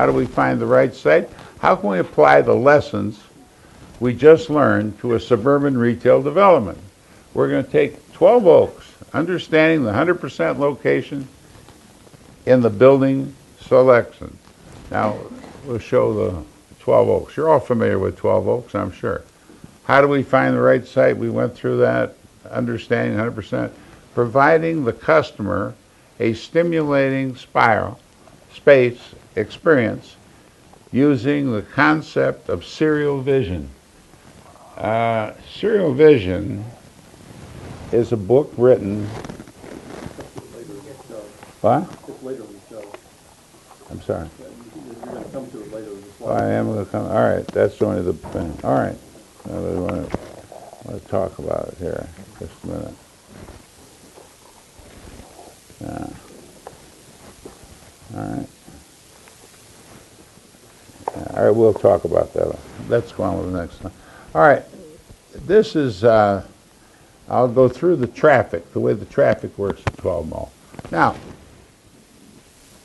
How do we find the right site? How can we apply the lessons we just learned to a suburban retail development? We're going to take 12 Oaks, understanding the 100% location in the building selection. Now, we'll show the 12 Oaks. You're all familiar with 12 Oaks, I'm sure. How do we find the right site? We went through that, understanding 100%, providing the customer a stimulating space experience using the concept of serial vision. Serial vision is a book written. What? I'm sorry. You're going to come to it later. I am going to come. All right, that's only the thing. All right. I want to talk about it here. Just a minute. All right. All right, we'll talk about that. Let's go on with the next one. All right. This is, I'll go through the traffic, the way the traffic works at 12 Mall. Now,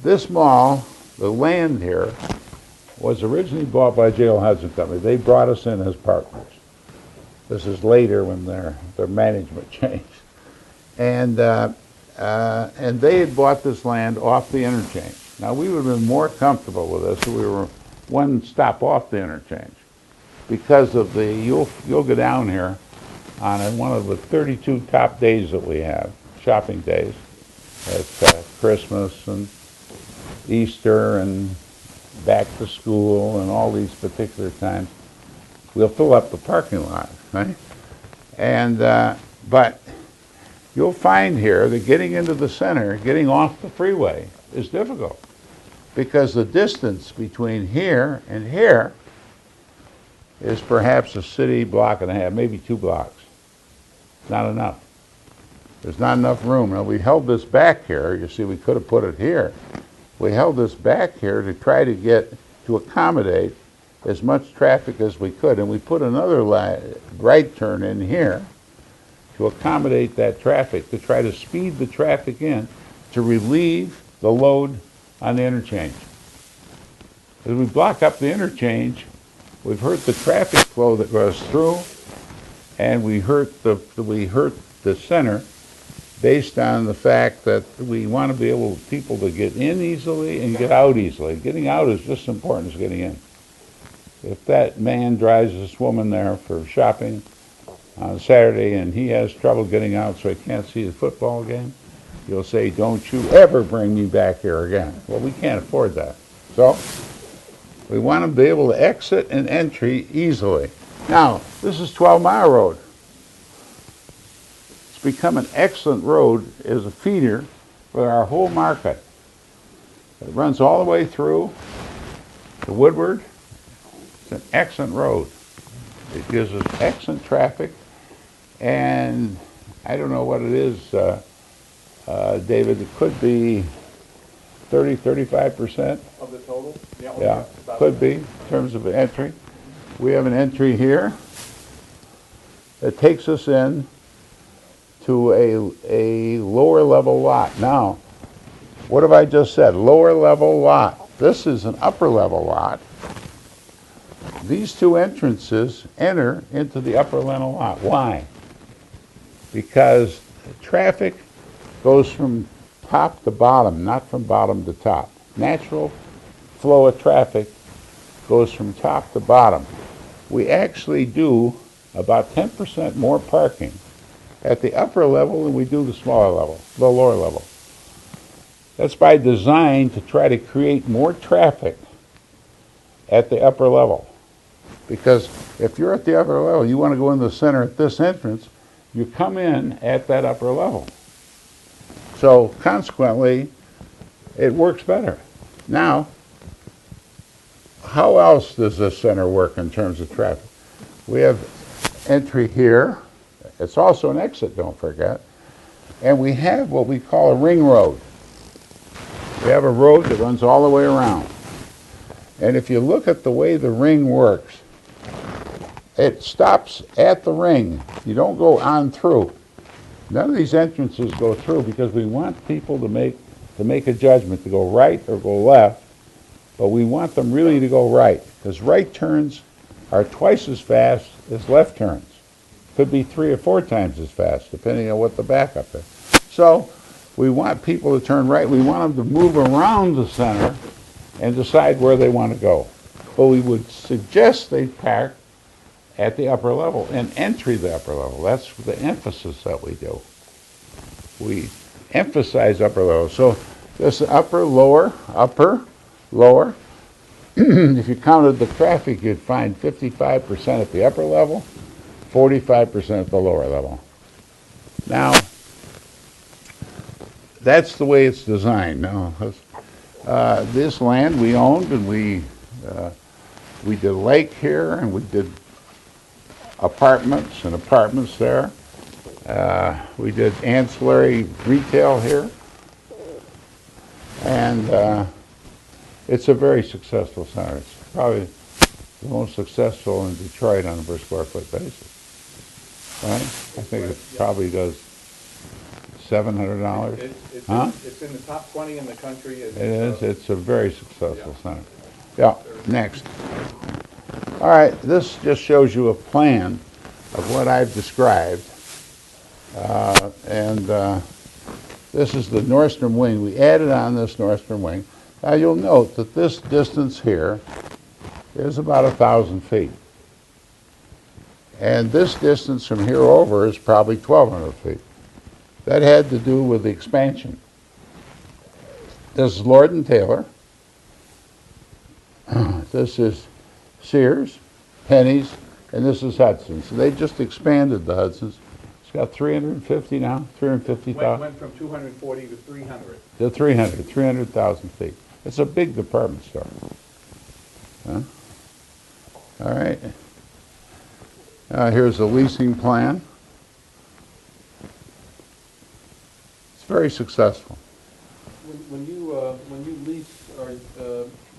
this mall, the land here, was originally bought by J.L. Hudson Company. They brought us in as partners. This is later when their management changed. And they had bought this land off the interchange. Now, we would have been more comfortable with this if we were one stop off the interchange, because of the, you'll go down here on one of the 32 top days that we have, shopping days, at Christmas and Easter and back to school and all these particular times. We'll fill up the parking lot, right? And but you'll find here that getting into the center, getting off the freeway, is difficult, because the distance between here and here is perhaps a city block and a half, maybe 2 blocks. Not enough. There's not enough room. Now, we held this back here. You see, we could have put it here. We held this back here to try to get, to accommodate as much traffic as we could. And we put another right turn in here to accommodate that traffic, to try to speed the traffic in, to relieve the load on the interchange. As we block up the interchange, we've hurt the traffic flow that goes through, and we hurt the center based on the fact that we want to be able people to get in easily and get out easily. Getting out is just as important as getting in. If that man drives this woman there for shopping on Saturday and he has trouble getting out so he can't see the football game, you'll say, "Don't you ever bring me back here again." Well, we can't afford that. So we want to be able to exit and entry easily. Now, this is 12 Mile Road. It's become an excellent road as a feeder for our whole market. It runs all the way through to Woodward. It's an excellent road. It gives us excellent traffic, and I don't know what it is, David, it could be 35% of the total? Yeah, could be in terms of entry. We have an entry here that takes us in to a lower level lot. Now, what have I just said? Lower level lot. This is an upper level lot. These two entrances enter into the upper level lot. Why? Because traffic goes from top to bottom, not from bottom to top. Natural flow of traffic goes from top to bottom. We actually do about 10% more parking at the upper level than we do the smaller level, the lower level. That's by design to try to create more traffic at the upper level. Because if you're at the upper level, you want to go in the center at this entrance, you come in at that upper level. So consequently, it works better. Now, how else does this center work in terms of traffic? We have entry here. It's also an exit, don't forget. And we have what we call a ring road. We have a road that runs all the way around. And if you look at the way the ring works, it stops at the ring. You don't go on through. None of these entrances go through because we want people to make a judgment to go right or go left but we want them really to go right, because right turns are twice as fast as left turns. Could be 3 or 4 times as fast, depending on what the backup is. So we want people to turn right. We want them to move around the center and decide where they want to go. But we would suggest they park at the upper level and entry the upper level. That's the emphasis that we do. We emphasize upper level. So this upper, lower, lower. If you counted the traffic, you'd find 55% at the upper level, 45% at the lower level. Now, that's the way it's designed. Now, this land we owned, and we did a lake here, and we did apartments there. We did ancillary retail here, and it's a very successful center. It's probably the most successful in Detroit on a per square foot basis. Right? I think it probably does $700. It's in the top 20 in the country. It is. It's a very successful center. Yeah. Next. All right. This just shows you a plan of what I've described, and this is the Nordstrom wing. We added on this Nordstrom wing. Now you'll note that this distance here is about 1,000 feet. And this distance from here over is probably 1,200 feet. That had to do with the expansion. This is Lord & Taylor. This is Sears, Penny's, and this is Hudson's. So they just expanded the Hudson's. It's got 350 now, 350,000. Went from 240 to 300. To 300,000 feet. It's a big department store. Huh? All right. Here's a leasing plan. It's very successful. When you lease,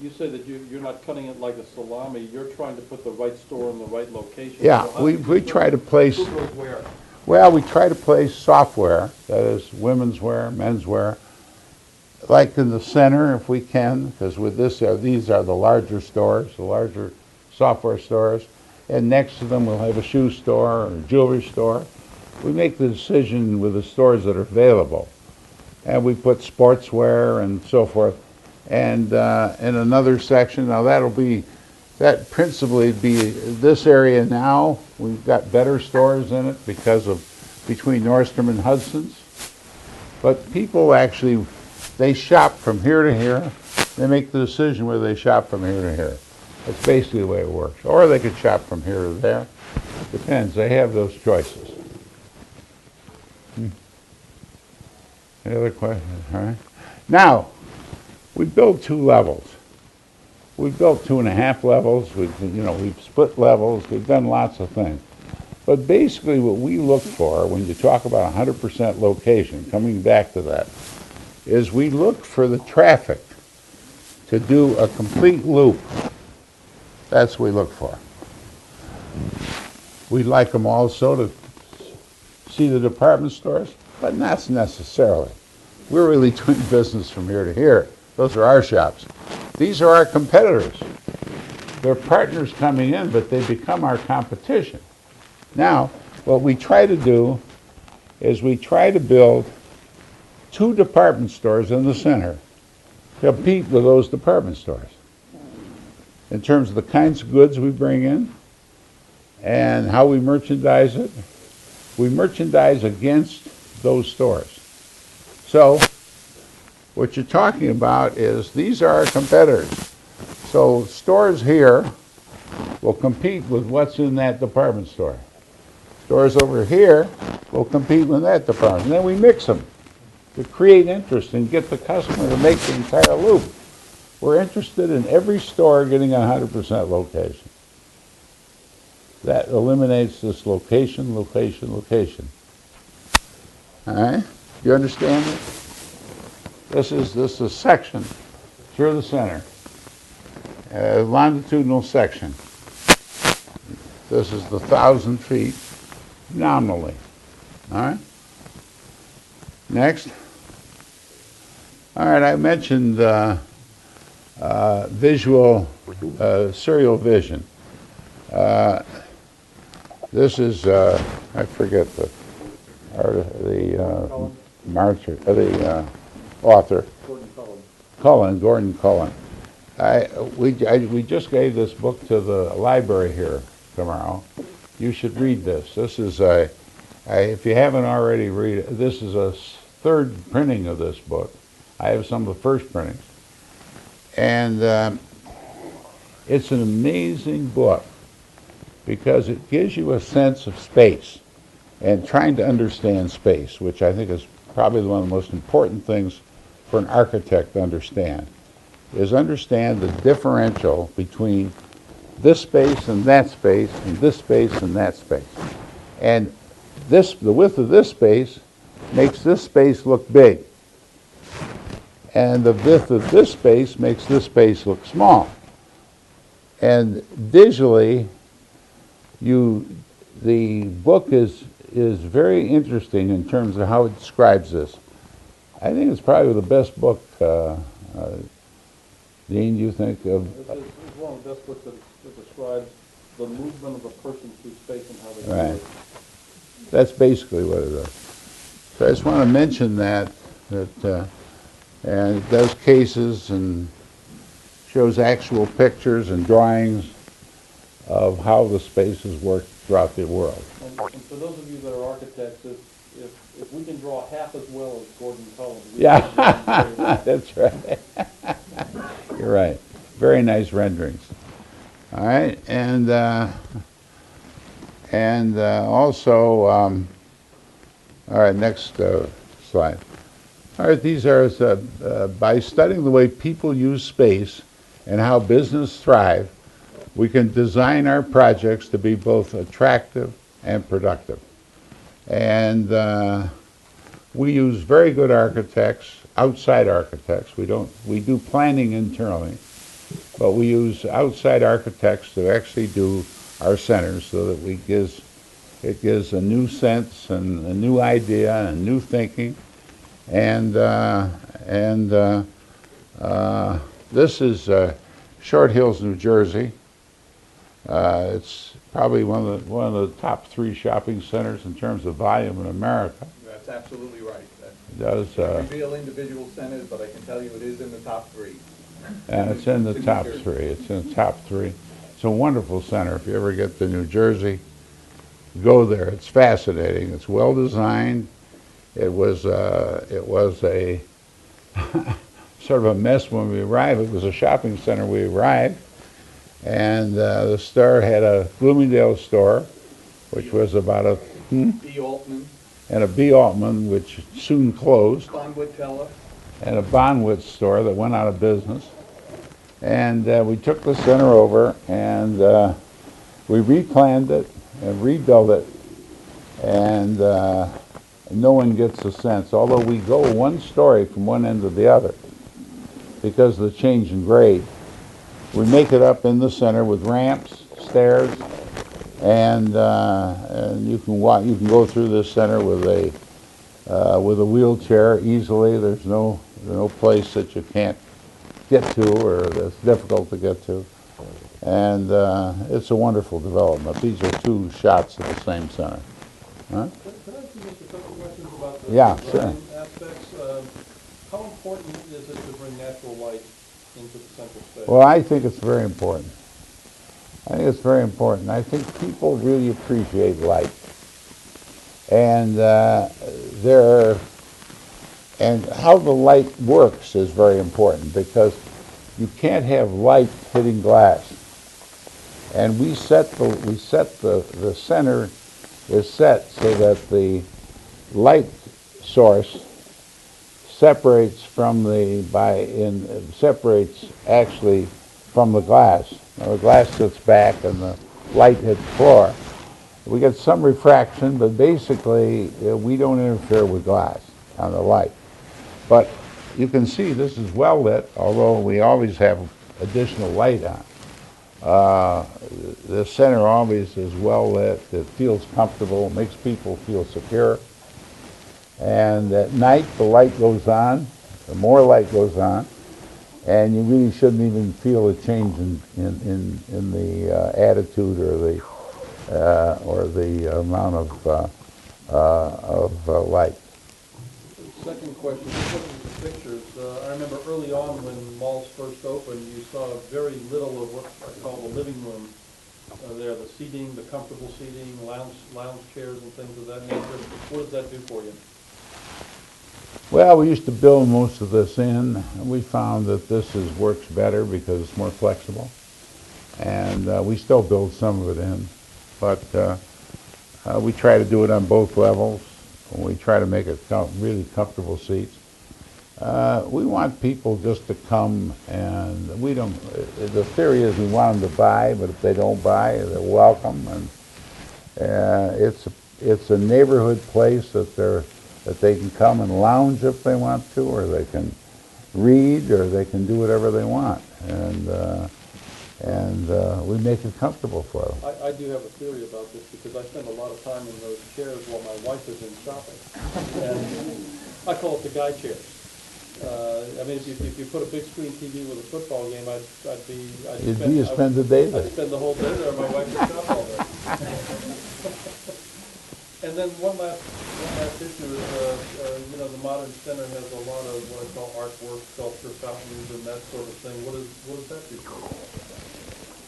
you say that you're not cutting it like a salami. You're trying to put the right store in the right location. Yeah, So we try to place. Who goes where? Well, we try to place software, that is women's wear, men's wear, like in the center if we can, because with this, these are the larger stores, the larger software stores, and next to them we'll have a shoe store or a jewelry store. We make the decision with the stores that are available, and we put sportswear and so forth. And in another section, now that principally be this area now. We've got better stores in it because of between Nordstrom and Hudson's. But people actually, they shop from here to here. They make the decision whether they shop from here to here. That's basically the way it works. Or they could shop from here to there. Depends. They have those choices. Any other questions? All right. Now, we build 2 levels. We've built 2.5 levels. We've split levels. We've done lots of things. But basically what we look for when you talk about 100% location, coming back to that, is we look for the traffic to do a complete loop. That's what we look for. We'd like them also to see the department stores, but not necessarily. We're really doing business from here to here. Those are our shops. These are our competitors. They're partners coming in, but they become our competition. Now, what we try to do is we try to build 2 department stores in the center to compete with those department stores in terms of the kinds of goods we bring in and how we merchandise it. We merchandise against those stores. So what you're talking about is these are our competitors. So stores here will compete with what's in that department store. Stores over here will compete with that department. And then we mix them to create interest and get the customer to make the entire loop. We're interested in every store getting a 100% location. That eliminates this location. All right? Do you understand it? This is a section through the center, a longitudinal section. This is the 1,000 feet nominally. All right? Next. All right, I mentioned visual, serial vision. This is, I forget the author. Gordon Cullen. Gordon Cullen. We just gave this book to the library here tomorrow. You should read this. This is if you haven't already read it, this is a third printing of this book. I have some of the first printings. And it's an amazing book because it gives you a sense of space and trying to understand space, which I think is probably one of the most important things for an architect to understand, is understand the differential between this space and that space and this space and that space. And the width of this space makes this space look big. And the width of this space makes this space look small. And visually, the book is very interesting in terms of how it describes this. I think it's probably the best book, Dean, you think of? It's one of the best books that describes the movement of a person through space and how they do Right. it. That's basically what it is. So I just want to mention that and it does cases and shows actual pictures and drawings of how the spaces work throughout the world. And for those of you that are architects, if we can draw half as well as Gordon Cullen, we Yeah, can do very well. that's right. You're right. Very nice renderings. All right, and also, all right, next slide. All right, these are by studying the way people use space and how business thrive, we can design our projects to be both attractive and productive. And we use very good architects, outside architects. We do planning internally, but we use outside architects to actually do our centers so that it gives a new sense and a new idea and new thinking. And this is Short Hills, New Jersey. It's probably one of the top 3 shopping centers in terms of volume in America. That's absolutely right. It does. Can't reveal individual centers, but I can tell you it is in the top 3. And it's in the top 3. It's in the top 3. It's a wonderful center. If you ever get to New Jersey, go there. It's fascinating. It's well designed. It was a sort of a mess when we arrived. It was a shopping center we arrived, and the store had a Bloomingdale store, which was about a B. Altman, and a B. Altman, which soon closed, Bonwood Teller. and a Bonwitz store that went out of business. And we took the center over, and we replanned it and rebuilt it, and no one gets a sense, although we go one story from one end to the other because of the change in grade. We make it up in the center with ramps, stairs, and you can walk. You can go through this center with a wheelchair easily. There's no place that you can't get to or that's difficult to get to, and it's a wonderful development. These are 2 shots of the same center. Huh? Could I ask you just a couple of questions about the Yeah, design aspects? How important is it to bring natural light into the central space? Well, I think it's very important. I think people really appreciate light. And and how the light works is very important because you can't have light hitting glass. And the center is set so that the light source separates separates actually from the glass. Now, the glass sits back and the light hits the floor. We get some refraction, but basically we don't interfere with glass on the light. But you can see this is well lit, although we always have additional light on. The center always is well lit. It feels comfortable, makes people feel secure. And at night the light goes on, the more light goes on, and you really shouldn't even feel a change in the attitude or the amount of light. Second question, just looking at the pictures, I remember early on when malls first opened, you saw very little of what I call the living room there, the seating, the comfortable seating, lounge chairs and things of that nature. What does that do for you? Well, we used to build most of this in, and we found that works better because it's more flexible. And we still build some of it in, but we try to do it on both levels. We try to make it really comfortable seats. We want people just to come, and we don't. The theory is we want them to buy, but if they don't buy, they're welcome. And it's a neighborhood place that they can come and lounge if they want to, or they can read, or they can do whatever they want. And we make it comfortable for them. I do have a theory about this because I spend a lot of time in those chairs while my wife is in shopping. And I call it the guy chair. I mean, if you put a big screen TV with a football game, I'd spend the day there. I'd spend the whole day there. My wife would shop all day. And then one last issue is, the modern center has a lot of what I call artwork, sculpture, fountains, and that sort of thing. What does that do for you?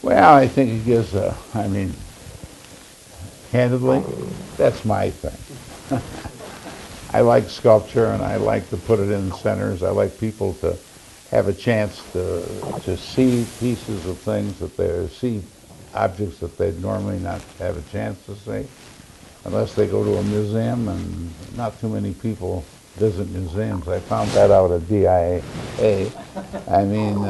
Well, I think it gives candidly, that's my thing. I like sculpture, and I like to put it in centers. I like people to have a chance to see pieces of things see objects that they'd normally not have a chance to see, unless they go to a museum, and not too many people visit museums. I found that out at DIA. I mean,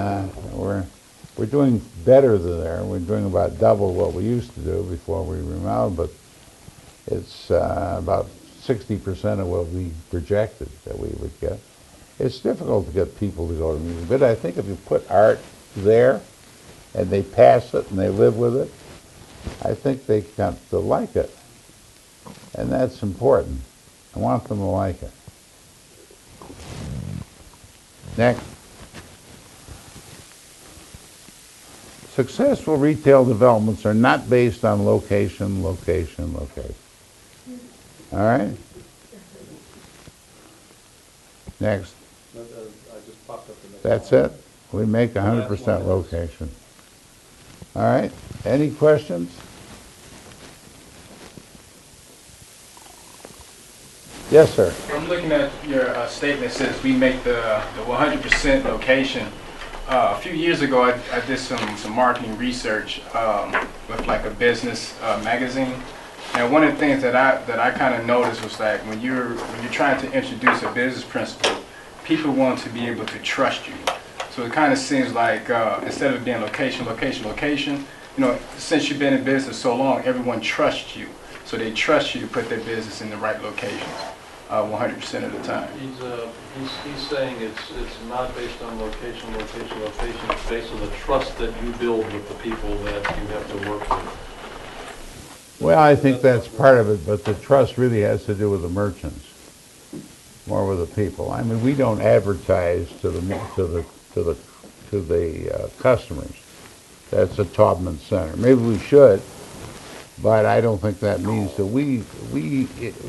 we're doing better there. We're doing about double what we used to do before we remodeled, but it's about 60% of what we projected that we would get. It's difficult to get people to go to museums, but I think if you put art there and they pass it and they live with it, I think they got to like it. And that's important. I want them to like it. Next. Successful retail developments are not based on location, location, location. All right? Next. I just popped up the next That's one. it? We make 100% location. All right? Any questions? Yes, sir. I'm looking at your statement. It says we make the 100% location. A few years ago, I did some marketing research with like a business magazine, and one of the things that I kind of noticed was like when you're trying to introduce a business principle, people want to be able to trust you. So it kind of seems like instead of being location, location, location, since you've been in business so long, everyone trusts you. So they trust you to put their business in the right locations 100% of the time. He's saying it's not based on location, location, location. It's based on the trust that you build with the people that you have to work with. Well, I think that's part of it, but the trust really has to do with the merchants, more with the people. I mean, we don't advertise to the customers. That's a Taubman Center. Maybe we should, but I don't think that means that we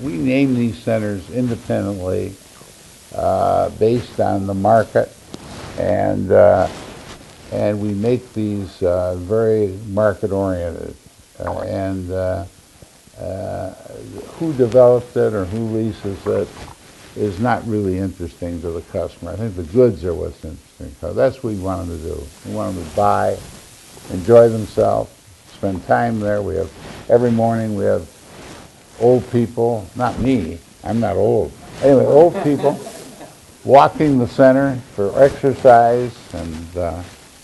name these centers independently based on the market, and we make these very market oriented. Who developed it or who leases it is not really interesting to the customer. I think the goods are what's interesting. So that's what we want them to do. We want them to buy, enjoy themselves, spend time there. Every morning we have old people, not me, I'm not old. Anyway, old people walking the center for exercise, and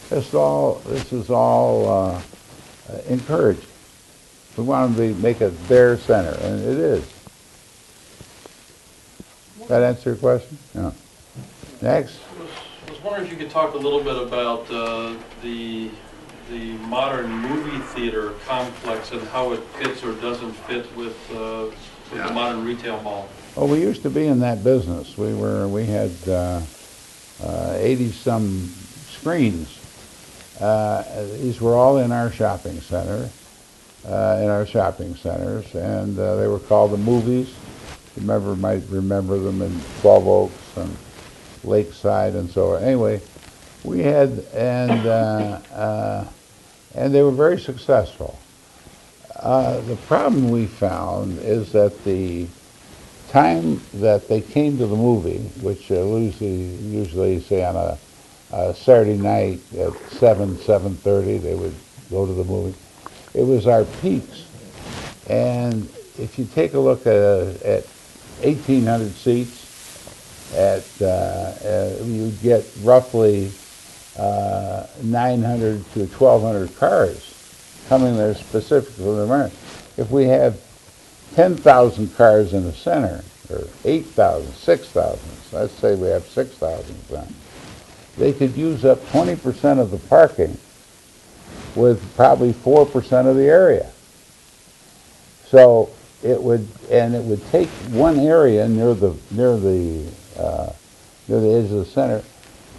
this is all encouraged. We want them to make it their center, and it is. That answer your question? Yeah. Next. I was wondering if you could talk a little bit about the modern movie theater complex and how it fits or doesn't fit with the modern retail mall. Well, we used to be in that business. We had 80-some screens. These were all in our shopping center, and they were called the movies. You might remember them in 12 Oaks and Lakeside and so on. Anyway, we had, and they were very successful. The problem we found is that the time that they came to the movie, which usually say on a Saturday night at 7:30, they would go to the movie. It was our peaks, and if you take a look at 1,800 seats, you get roughly 900 to 1,200 cars coming there specifically for the market. If we have 10,000 cars in the center, or 8,000, 6,000, so let's say we have 6,000 then, they could use up 20% of the parking with probably 4% of the area. So it would take one area near the edge of the center,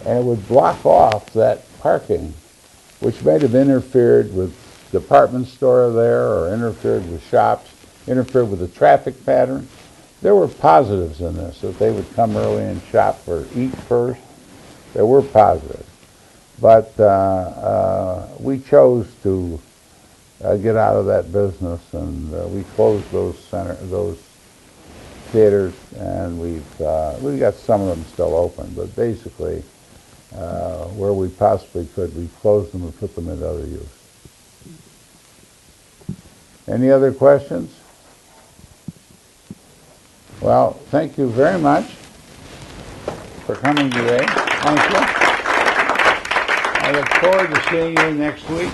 and it would block off that parking, which might have interfered with department store there, or interfered with shops, interfered with the traffic pattern. There were positives in this, that they would come early and shop or eat first. There were positives. But we chose to get out of that business, and we closed those theaters, and we got some of them still open, but basically where we possibly could, we closed them and put them into other use. Any other questions? Well, thank you very much for coming today. Thank you. I look forward to seeing you next week.